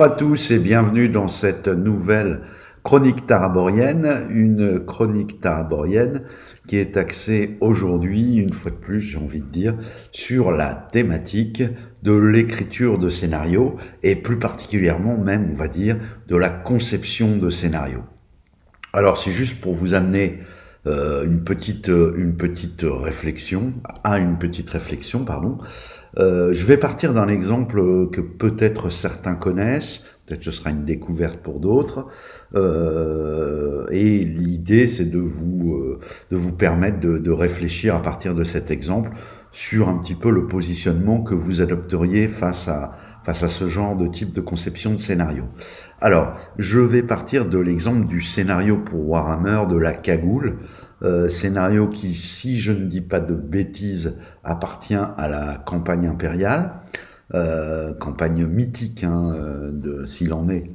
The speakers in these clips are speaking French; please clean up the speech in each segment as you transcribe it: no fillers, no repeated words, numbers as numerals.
Bonjour à tous et bienvenue dans cette nouvelle chronique taraborienne, une chronique taraborienne qui est axée aujourd'hui, une fois de plus j'ai envie de dire, sur la thématique de l'écriture de scénarios et plus particulièrement même, on va dire, de la conception de scénarios. Alors c'est juste pour vous amener une petite réflexion, pardon. Je vais partir d'un exemple que peut-être certains connaissent, peut-être ce sera une découverte pour d'autres, et l'idée c'est de vous permettre de réfléchir à partir de cet exemple sur un petit peu le positionnement que vous adopteriez face à ce genre de type de conception de scénario. Alors, je vais partir de l'exemple du scénario pour Warhammer de la Cagoule, scénario qui, si je ne dis pas de bêtises, appartient à la campagne impériale, campagne mythique, s'il en est,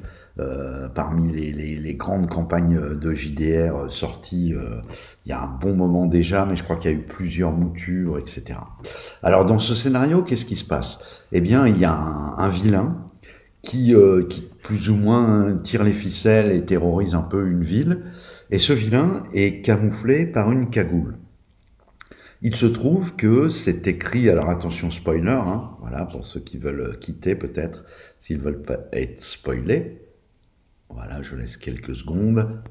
parmi les grandes campagnes de JDR sorties il y a un bon moment déjà, mais je crois qu'il y a eu plusieurs moutures, etc. Alors dans ce scénario, qu'est-ce qui se passe? Eh bien, il y a un vilain qui plus ou moins tire les ficelles et terrorise un peu une ville, et ce vilain est camouflé par une cagoule. Il se trouve que c'est écrit, alors attention spoiler, voilà, pour ceux qui veulent quitter peut-être, s'ils veulent pas être spoilés. Voilà, je laisse quelques secondes.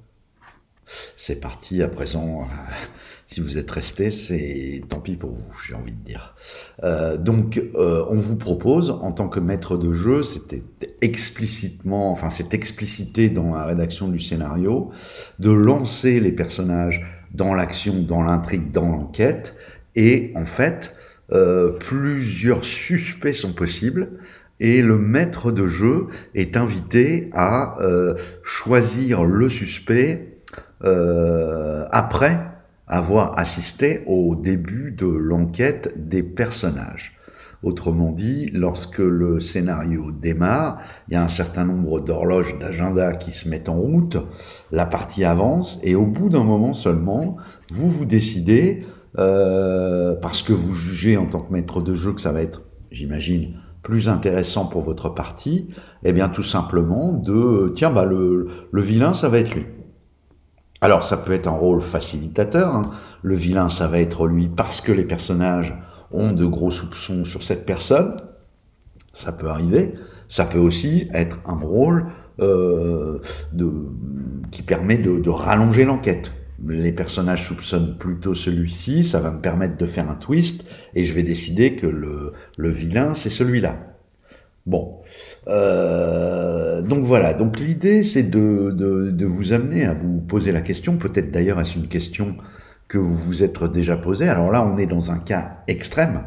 C'est parti, à présent, si vous êtes resté, c'est tant pis pour vous, j'ai envie de dire. Donc, on vous propose, en tant que maître de jeu, c'est explicité dans la rédaction du scénario, de lancer les personnages dans l'action, dans l'intrigue, dans l'enquête, et en fait, plusieurs suspects sont possibles, et le maître de jeu est invité à choisir le suspect après avoir assisté au début de l'enquête des personnages. Autrement dit, lorsque le scénario démarre, il y a un certain nombre d'horloges d'agenda qui se mettent en route, la partie avance, et au bout d'un moment seulement, vous décidez, parce que vous jugez en tant que maître de jeu que ça va être, j'imagine, plus intéressant pour votre partie, eh bien tout simplement tiens, le vilain, ça va être lui. Alors ça peut être un rôle facilitateur, le vilain ça va être lui parce que les personnages ont de gros soupçons sur cette personne, ça peut arriver, ça peut aussi être un rôle qui permet de rallonger l'enquête. Les personnages soupçonnent plutôt celui-ci, ça va me permettre de faire un twist, et je vais décider que le vilain c'est celui-là. Bon, donc voilà, donc l'idée c'est de vous amener à vous poser la question, peut-être d'ailleurs est-ce une question que vous vous êtes déjà posée, alors là on est dans un cas extrême,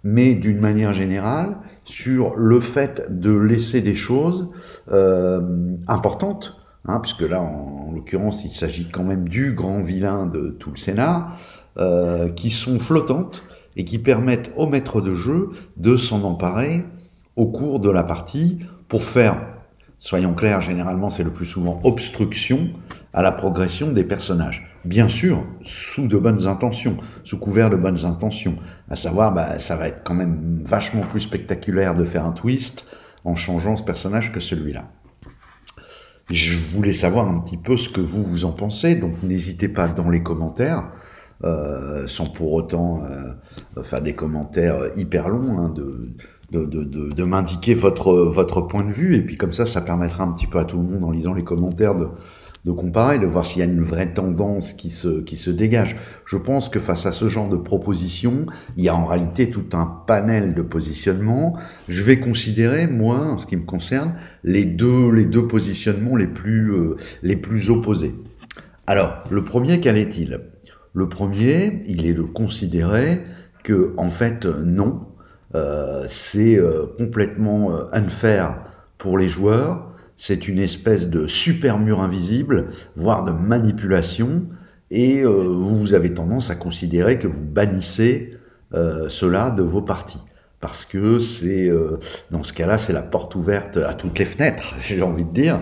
mais d'une manière générale, sur le fait de laisser des choses importantes, puisque là en l'occurrence il s'agit quand même du grand vilain de tout le scénar, qui sont flottantes et qui permettent au maître de jeu de s'en emparer au cours de la partie pour faire, soyons clairs, généralement c'est le plus souvent obstruction à la progression des personnages. Bien sûr, sous de bonnes intentions, sous couvert de bonnes intentions, à savoir, ça va être quand même vachement plus spectaculaire de faire un twist en changeant ce personnage que celui-là. Je voulais savoir un petit peu ce que vous en pensez, donc n'hésitez pas dans les commentaires, sans pour autant faire des commentaires hyper longs, de m'indiquer votre point de vue, et puis comme ça permettra un petit peu à tout le monde, en lisant les commentaires, de comparer, de voir s'il y a une vraie tendance qui se dégage. Je pense que face à ce genre de propositions, il y a en réalité tout un panel de positionnements. Je vais considérer, moi, en ce qui me concerne, les deux positionnements les plus opposés. Alors, le premier, quel est-il? Le premier, il est de considérer que, en fait, non, c'est complètement unfair pour les joueurs, c'est une espèce de super mur invisible, voire de manipulation, et vous avez tendance à considérer que vous bannissez cela de vos parties. Parce que dans ce cas-là, c'est la porte ouverte à toutes les fenêtres, j'ai envie de dire,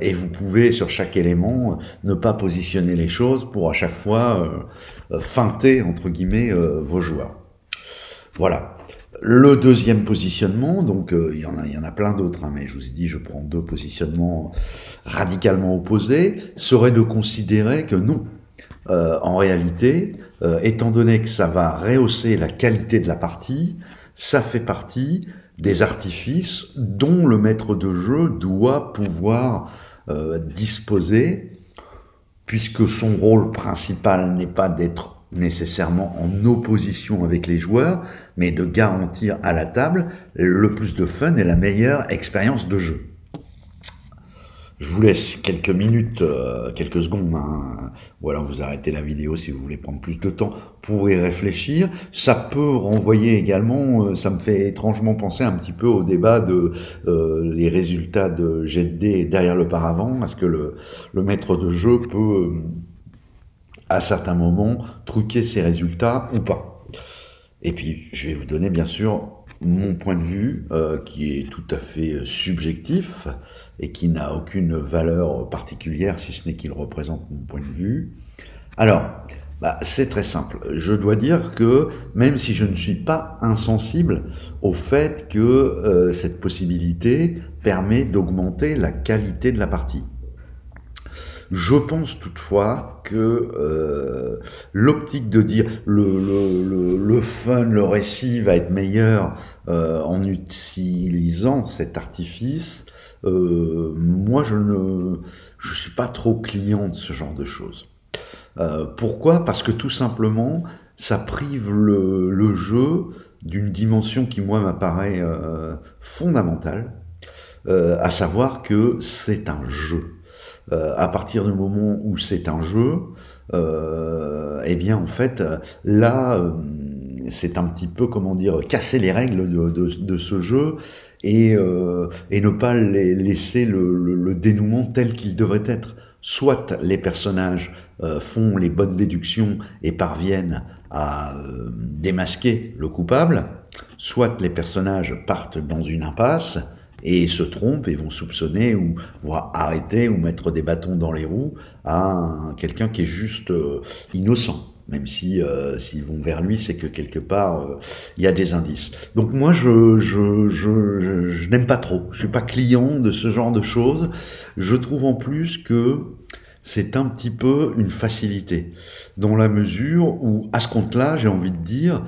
et vous pouvez, sur chaque élément, ne pas positionner les choses pour à chaque fois feinter, entre guillemets, vos joueurs. Voilà. Le deuxième positionnement, donc il y en a plein d'autres, hein, mais je vous ai dit, je prends deux positionnements radicalement opposés, serait de considérer que non. En réalité, étant donné que ça va rehausser la qualité de la partie, ça fait partie des artifices dont le maître de jeu doit pouvoir disposer, puisque son rôle principal n'est pas d'être nécessairement en opposition avec les joueurs, mais de garantir à la table le plus de fun et la meilleure expérience de jeu. Je vous laisse quelques minutes, quelques secondes, hein, ou alors vous arrêtez la vidéo si vous voulez prendre plus de temps pour y réfléchir. Ça peut renvoyer également, ça me fait étrangement penser un petit peu au débat de les résultats de jet de dés derrière le paravent, parce que le maître de jeu peut, à certains moments, truquer ses résultats ou pas. Et puis, je vais vous donner bien sûr mon point de vue, qui est tout à fait subjectif et qui n'a aucune valeur particulière, si ce n'est qu'il représente mon point de vue. Alors, c'est très simple. Je dois dire que même si je ne suis pas insensible au fait que cette possibilité permet d'augmenter la qualité de la partie. Je pense toutefois que l'optique de dire le fun, le récit va être meilleur en utilisant cet artifice, moi je suis pas trop client de ce genre de choses. Pourquoi? Parce que tout simplement, ça prive le jeu d'une dimension qui moi m'apparaît fondamentale, à savoir que c'est un jeu. À partir du moment où c'est un jeu, eh bien en fait là c'est un petit peu, comment dire, casser les règles de ce jeu et ne pas laisser le dénouement tel qu'il devrait être. Soit les personnages font les bonnes déductions et parviennent à démasquer le coupable, soit les personnages partent dans une impasse et se trompent et vont soupçonner ou vont arrêter ou mettre des bâtons dans les roues à quelqu'un qui est juste innocent. Même si s'ils vont vers lui, c'est que quelque part il y a des indices. Donc moi je n'aime pas trop. Je suis pas client de ce genre de choses. Je trouve en plus que c'est un petit peu une facilité, dans la mesure où, à ce compte-là, j'ai envie de dire,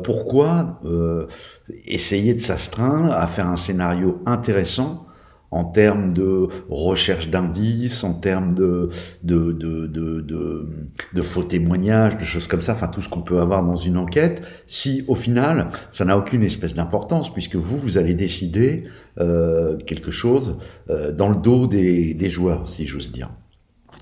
pourquoi essayer de s'astreindre à faire un scénario intéressant en termes de recherche d'indices, en termes de faux témoignages, de choses comme ça, enfin tout ce qu'on peut avoir dans une enquête, si au final, ça n'a aucune espèce d'importance, puisque vous allez décider quelque chose dans le dos des joueurs, si j'ose dire.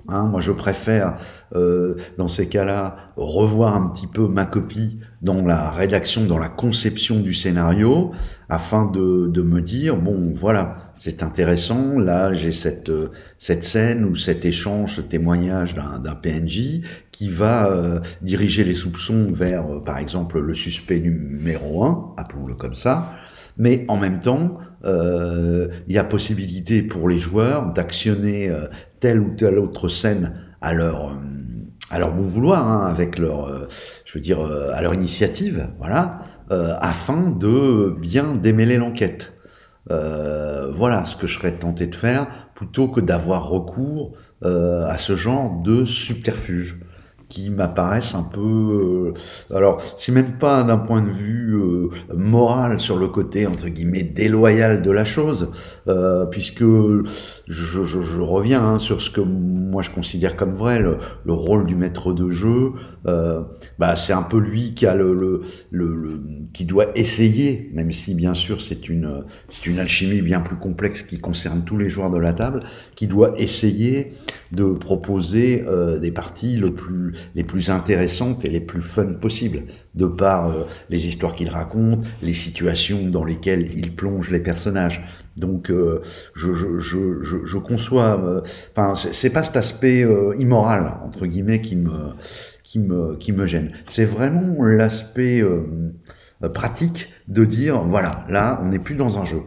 Hein, moi, je préfère, dans ces cas-là, revoir un petit peu ma copie dans la rédaction, dans la conception du scénario, afin de me dire, bon, voilà, c'est intéressant, là, j'ai cette scène ou cet échange, ce témoignage d'un PNJ qui va diriger les soupçons vers, par exemple, le suspect numéro 1, appelons-le comme ça. Mais en même temps, il y a possibilité pour les joueurs d'actionner telle ou telle autre scène à leur bon vouloir, hein, avec leur, je veux dire, à leur initiative, voilà, afin de bien démêler l'enquête. Voilà ce que je serais tenté de faire, plutôt que d'avoir recours à ce genre de subterfuge, qui m'apparaissent un peu... alors, c'est même pas d'un point de vue moral sur le côté, entre guillemets, déloyal de la chose, puisque je reviens hein, sur ce que moi je considère comme vrai, le rôle du maître de jeu, c'est un peu lui qui a qui doit essayer, même si bien sûr c'est une alchimie bien plus complexe qui concerne tous les joueurs de la table, qui doit essayer de proposer des parties les plus intéressantes et les plus fun possibles, de par les histoires qu'il raconte, les situations dans lesquelles il plonge les personnages. Donc je conçois, enfin c'est pas cet aspect immoral entre guillemets qui me gêne. C'est vraiment l'aspect pratique de dire voilà, là on n'est plus dans un jeu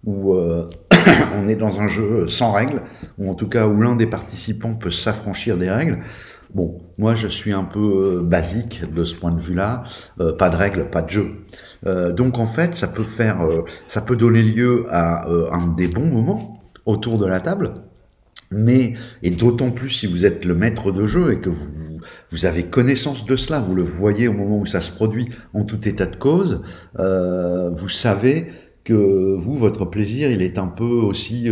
où on est dans un jeu sans règles, ou en tout cas où l'un des participants peut s'affranchir des règles. Bon, moi je suis un peu basique de ce point de vue-là, pas de règles, pas de jeu. Donc en fait, ça peut donner lieu à des bons moments autour de la table, mais, et d'autant plus si vous êtes le maître de jeu et que vous avez connaissance de cela, vous le voyez au moment où ça se produit en tout état de cause, vous savez que vous, votre plaisir, il est un peu aussi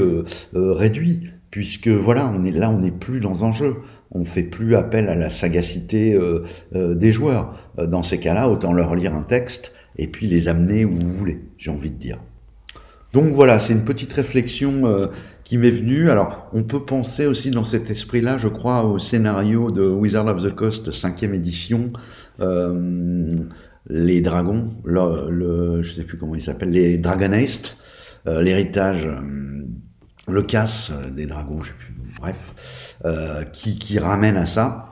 réduit, puisque voilà, on n'est plus dans un jeu, on fait plus appel à la sagacité des joueurs. Dans ces cas-là, autant leur lire un texte et puis les amener où vous voulez, j'ai envie de dire. Donc voilà, c'est une petite réflexion qui m'est venue. Alors, on peut penser aussi dans cet esprit-là, je crois, au scénario de Wizard of the Coast, 5e édition, les dragons, je sais plus comment il s'appelle, les Dragonheist, l'héritage, le casse des dragons, je sais plus, bref, qui ramène à ça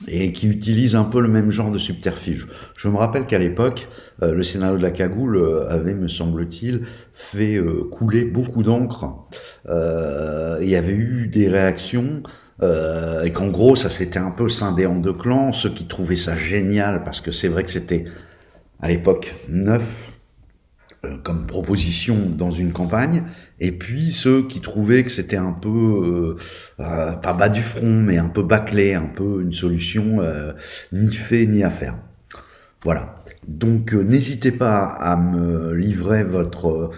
et qui utilise un peu le même genre de subterfuge. Je me rappelle qu'à l'époque, le scénario de la cagoule avait, me semble-t-il, fait couler beaucoup d'encre. Il y avait eu des réactions, et qu'en gros, ça s'était un peu scindé en deux clans, ceux qui trouvaient ça génial, parce que c'est vrai que c'était, à l'époque, neuf, comme proposition dans une campagne, et puis ceux qui trouvaient que c'était un peu, pas bas du front, mais un peu bâclé, un peu une solution ni fait ni à faire. Voilà. Donc n'hésitez pas à me livrer votre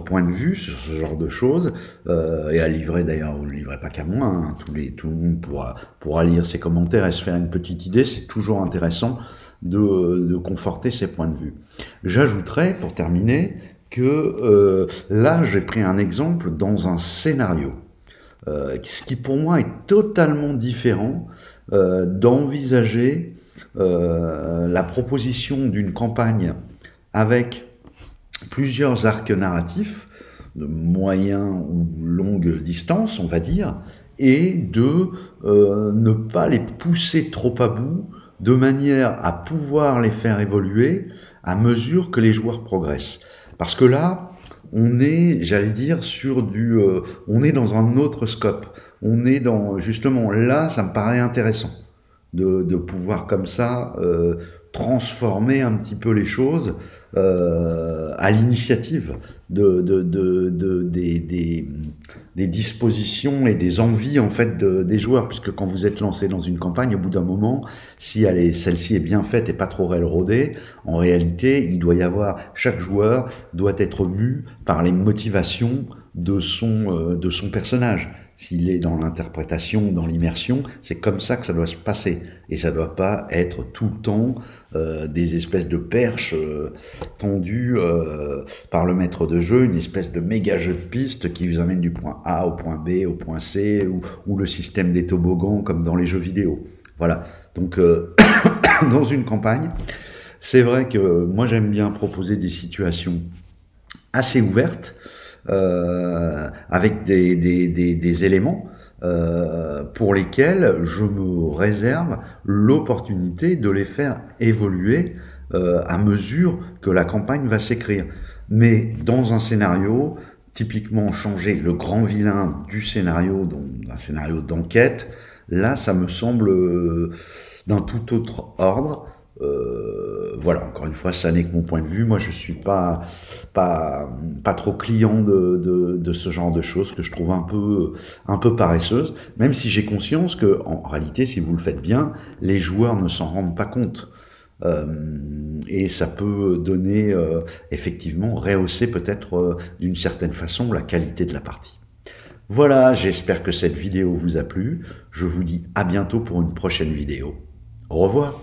point de vue sur ce genre de choses, et à livrer d'ailleurs, vous ne livrez pas qu'à moi, hein, tout le monde pourra lire ces commentaires et se faire une petite idée, c'est toujours intéressant de conforter ses points de vue. J'ajouterais, pour terminer, que là j'ai pris un exemple dans un scénario, ce qui pour moi est totalement différent d'envisager la proposition d'une campagne avec plusieurs arcs narratifs de moyen ou longue distance, on va dire, et de ne pas les pousser trop à bout, de manière à pouvoir les faire évoluer à mesure que les joueurs progressent. Parce que là, on est, j'allais dire, on est dans un autre scope. On est dans, justement, là, ça me paraît intéressant de pouvoir comme ça transformer un petit peu les choses à l'initiative des dispositions et des envies en fait des joueurs, puisque quand vous êtes lancé dans une campagne, au bout d'un moment, si celle-ci est bien faite et pas trop railroadée, en réalité, il doit y avoir, chaque joueur doit être mu par les motivations de son personnage. S'il est dans l'interprétation, dans l'immersion, c'est comme ça que ça doit se passer. Et ça ne doit pas être tout le temps des espèces de perches tendues par le maître de jeu, une espèce de méga jeu de piste qui vous amène du point A au point B, au point C, ou le système des toboggans comme dans les jeux vidéo. Voilà. Donc, dans une campagne, c'est vrai que moi j'aime bien proposer des situations assez ouvertes, avec des éléments pour lesquels je me réserve l'opportunité de les faire évoluer à mesure que la campagne va s'écrire. Mais dans un scénario, typiquement changer le grand vilain du scénario, d'un scénario d'enquête, là ça me semble d'un tout autre ordre. Voilà, encore une fois, ça n'est que mon point de vue. Moi, je suis pas trop client de ce genre de choses que je trouve un peu paresseuses, même si j'ai conscience que, en réalité, si vous le faites bien, les joueurs ne s'en rendent pas compte. Et ça peut donner, effectivement, rehausser peut-être d'une certaine façon la qualité de la partie. Voilà, j'espère que cette vidéo vous a plu. Je vous dis à bientôt pour une prochaine vidéo. Au revoir.